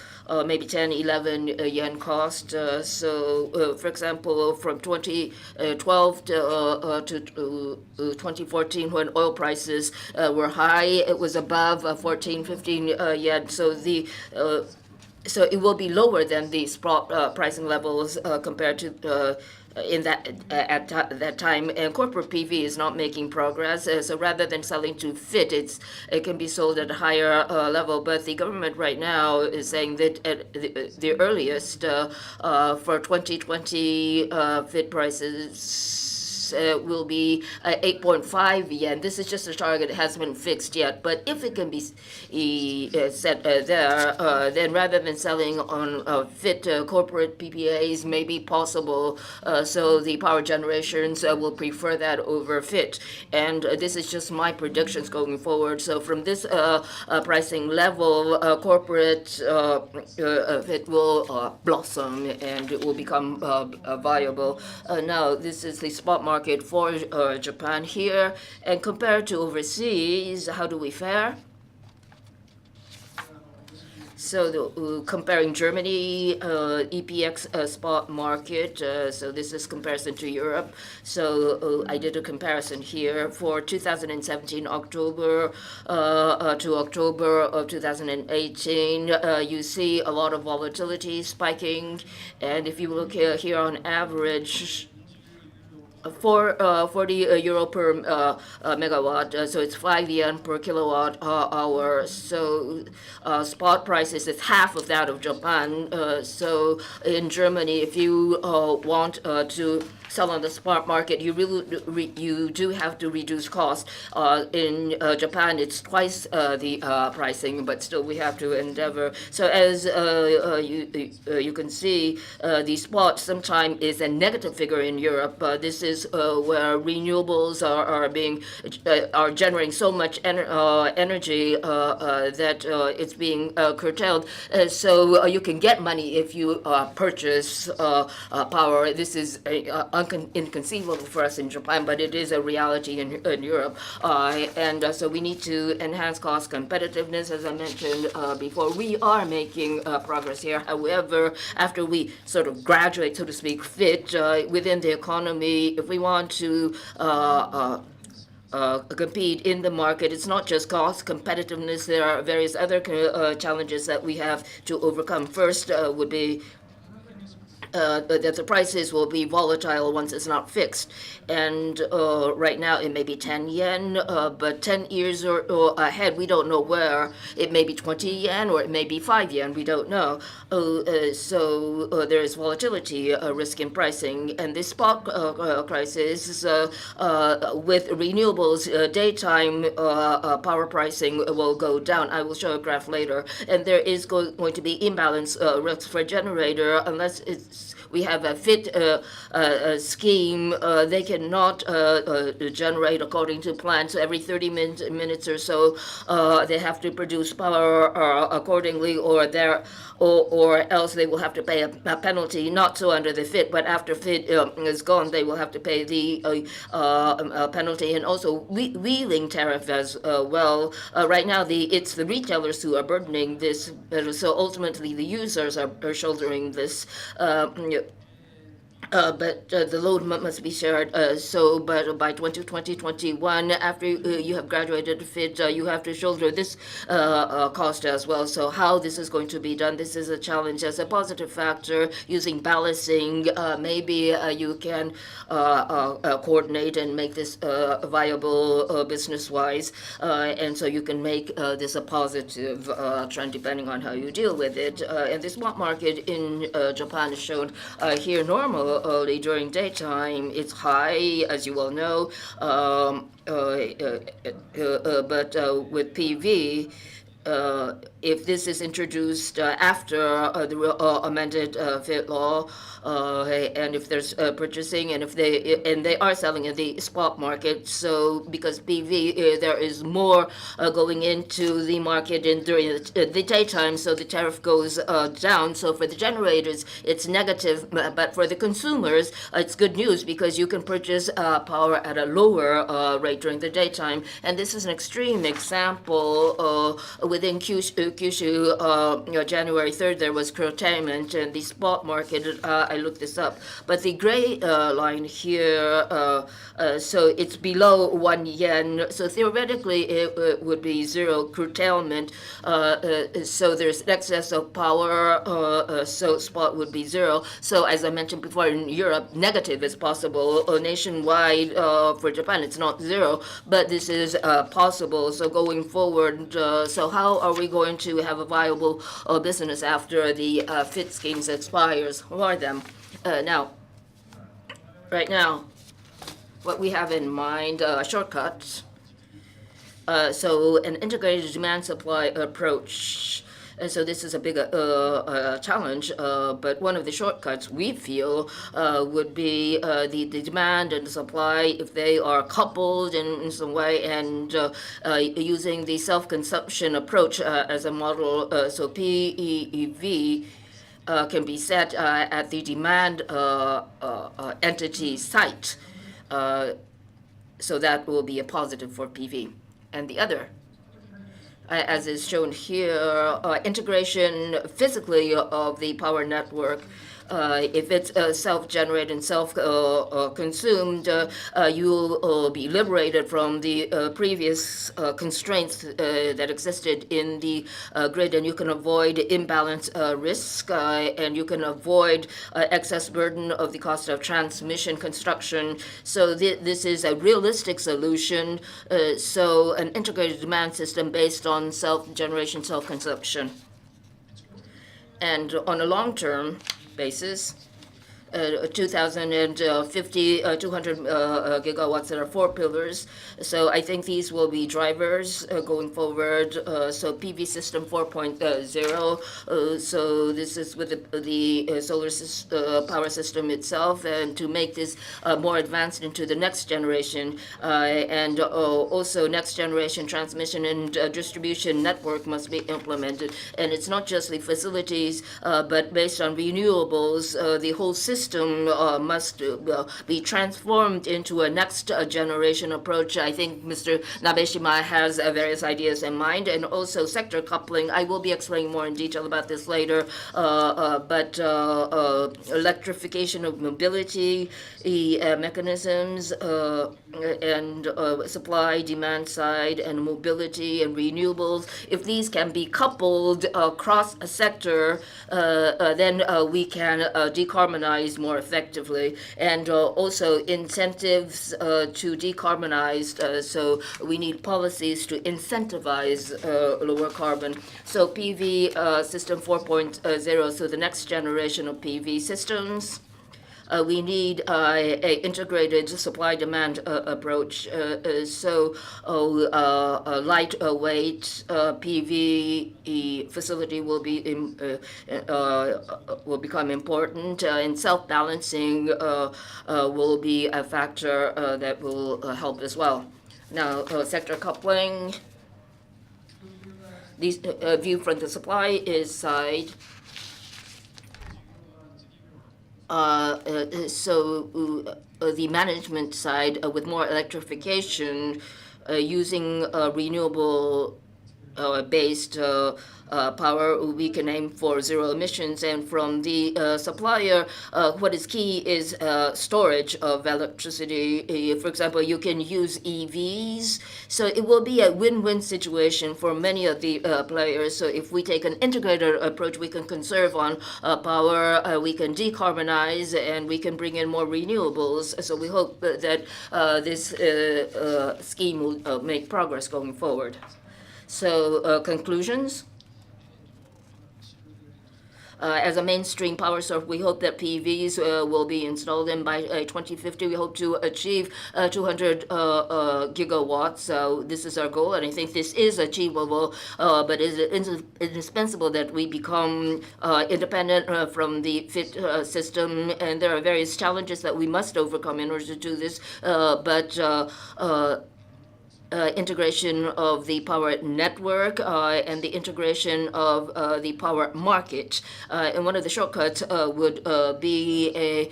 maybe 10, 11 yen cost. For example, from 2012 to 2014, when oil prices were high, it was above 14, 15 yen. So it will be lower than the spot pricing levels compared to at that time, and corporate PV is not making progress. So rather than selling to fit, it can be sold at a higher level. But the government right now is saying that at the earliest for 2020 fit prices, price will be 8.5 yen. This is just a target. It hasn't been fixed yet. But if it can be set there, then rather than selling on fit corporate PPAs may be possible. So the power generations will prefer that over fit. And this is just my predictions going forward. So from this pricing level, corporate fit will blossom and it will become viable. Now, this is the spot market for Japan here. And compared to overseas, how do we fare? So comparing Germany EPX spot market, so this is comparison to Europe. So I did a comparison here for 2017 October to October of 2018. You see a lot of volatility spiking, and if you look here on average, 40 euro per megawatt, so it's 5 yen per kilowatt hour. So spot prices is half of that of Japan. So in Germany, if you want to sell on the spot market, you you do have to reduce cost. In Japan, it's twice the pricing, but still we have to endeavor. So as you can see, the spot sometimes is a negative figure in Europe. This is where renewables are generating so much energy that it's being curtailed. So you can get money if you purchase power. This is inconceivable for us in Japan, but it is a reality in Europe. And so we need to enhance cost competitiveness, as I mentioned before. We are making progress here. However, after we sort of graduate, so to speak, fit within the economy, if we want to compete in the market, it's not just cost competitiveness. There are various other challenges that we have to overcome. First would be that the prices will be volatile once it's not fixed. And right now it may be 10 yen, but 10 years or ahead, we don't know where. It may be 20 yen or it may be 5 yen, we don't know. So there is volatility risk in pricing. And this spot crisis with renewables, daytime power pricing will go down. I will show a graph later. And there is going to be imbalance risk for generator unless we have a fit scheme. They cannot generate according to plan. So every 30 minutes or so, they have to produce power accordingly, or else they will have to pay a penalty. Not so under the fit, but after fit is gone, they will have to pay the penalty, and also wheeling tariff as well. Right now, it's the retailers who are burdening this. So ultimately, the users are shouldering this. But the load must be shared. But by 2021, after you have graduated fit, you have to shoulder this cost as well. So how this is going to be done, this is a challenge. As a positive factor, using balancing, maybe you can coordinate and make this viable business-wise. And so you can make this a positive trend depending on how you deal with it. And the spot market in Japan is shown here normal. Early during daytime, it's high, as you all know, but with PV, if this is introduced after the amended FIT law, and if there's purchasing, and if they are selling in the spot market, so because PV there is more going into the market during the daytime, so the tariff goes down. So for the generators, it's negative, but for the consumers, it's good news because you can purchase power at a lower rate during the daytime. And this is an extreme example within Kyushu. January 3rd, there was curtailment in the spot market. I looked this up. But the gray line here, so it's below 1 yen. So theoretically, it would be zero curtailment. So there's excess of power, so spot would be zero. So as I mentioned before, in Europe, negative is possible. Nationwide, for Japan, it's not zero, but this is possible. So going forward, so how are we going to have a viable business after the FIT schemes expires? Who are them? Right now, what we have in mind, shortcuts. So an integrated demand supply approach. And so this is a big challenge, but one of the shortcuts we feel would be the demand and the supply, if they are coupled in some way, and using the self-consumption approach as a model. So PEV can be set at the demand entity site. So that will be a positive for PV. And the other, as is shown here, integration physically of the power network. If it's self-generated and self-consumed, you'll be liberated from the previous constraints that existed in the grid, and you can avoid imbalance risk, and you can avoid excess burden of the cost of transmission construction. So this is a realistic solution. So an integrated demand system based on self-generation, self-consumption. And on a long-term basis, 2050, 200 gigawatts. There are 4 pillars. So I think these will be drivers going forward. So PV system 4.0. So this is with the solar power system itself, and to make this more advanced into the next generation. And also next generation transmission and distribution network must be implemented. And it's not just the facilities, but based on renewables, the whole system must be transformed into a next generation approach. I think Mr. Nabeshima has various ideas in mind, and also sector coupling. I will be explaining more in detail about this later, but electrification of mobility mechanisms and supply, demand side, and mobility and renewables. If these can be coupled across a sector, then we can decarbonize more effectively, and also incentives to decarbonize. So we need policies to incentivize lower carbon. So PV system 4.0, so the next generation of PV systems. We need a integrated supply-demand approach. So a lightweight PV facility will become important, and self-balancing will be a factor that will help as well. Now, sector coupling. These view from the supply side. The management side with more electrification, using renewable based power, we can aim for zero emissions. And from the supplier, what is key is storage of electricity. For example, you can use EVs. So it will be a win-win situation for many of the players. So if we take an integrated approach, we can conserve on power, we can decarbonize, and we can bring in more renewables. So we hope that this scheme will make progress going forward. So conclusions. As a mainstream power source, we hope that PVs will be installed, and by 2050 we hope to achieve 200 gigawatts. So this is our goal, and I think this is achievable, but it is indispensable that we become independent from the FIT system, and there are various challenges that we must overcome in order to do this, integration of the power network and the integration of the power market. And one of the shortcuts would be a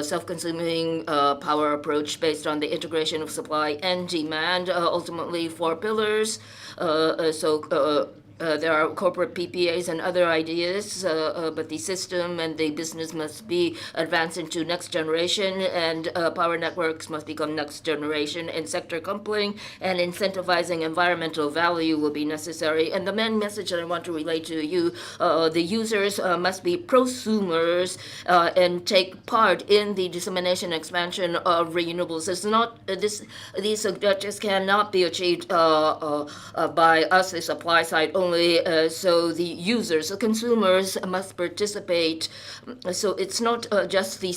self-consuming power approach based on the integration of supply and demand, ultimately 4 pillars. There are corporate PPAs and other ideas, but the system and the business must be advanced into next generation, and power networks must become next generation, and sector coupling and incentivizing environmental value will be necessary. And the main message that I want to relay to you, the users must be prosumers and take part in the dissemination and expansion of renewables. It's not, these objectives cannot be achieved by us, the supply side only. only, so the users, the consumers must participate. So it's not just the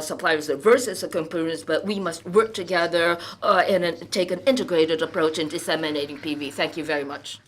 suppliers versus the components, but we must work together and take an integrated approach in disseminating PV. Thank you very much.